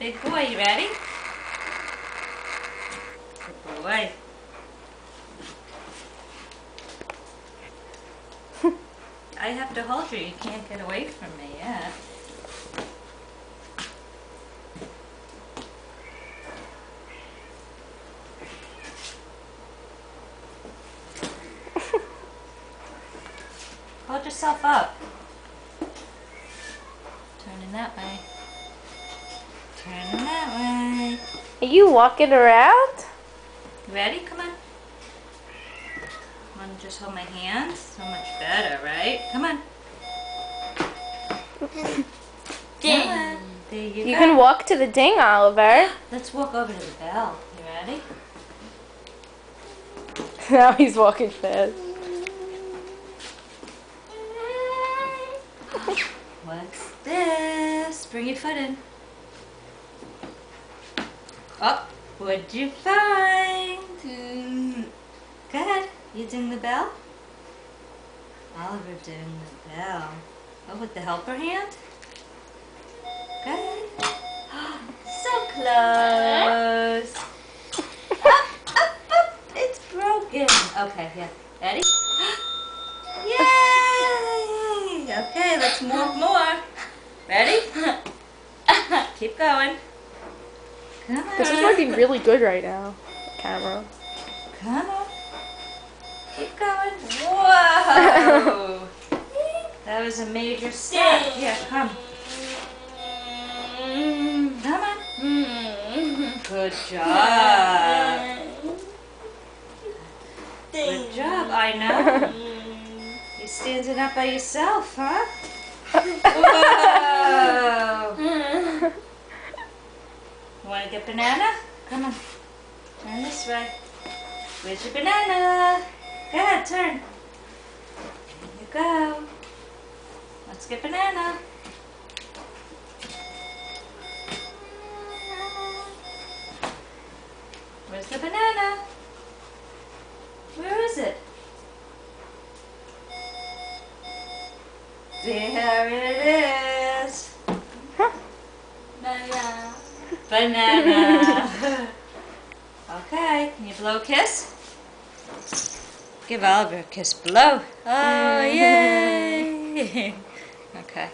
Big boy, you ready? Good boy. I have to hold you. You can't get away from me yet. Hold yourself up. Turning that way. Turning that way. Are you walking around? You ready? Come on. Want to just hold my hand? So much better, right? Come on. Ding. Come on. There you You go. can walk to the ding, Oliver. Let's walk over to the bell. You ready? Now he's walking fast. What's this? Bring your foot in. Oh, what'd you find? Go ahead. You ding the bell? Oliver ding the bell. Oh, with the helper hand? Go ahead. So close. Up, up, up. It's broken. Okay, yeah. Ready? Yay! Okay, let's move more. Ready? Keep going. Come on. This is working really good right now. Camera. Come on. Keep going. Whoa! That was a major step. Yeah, come. Come on. Good job. Good job, I know. You're standing up by yourself, huh? Whoa! You want to get banana? Come on. Turn this way. Where's your banana? Go ahead, turn. There you go. Let's get banana. Where's the banana? Where is it? There it is. Banana. Banana. Okay, can you blow a kiss? Give Oliver a kiss. Blow. Oh, yay. Okay.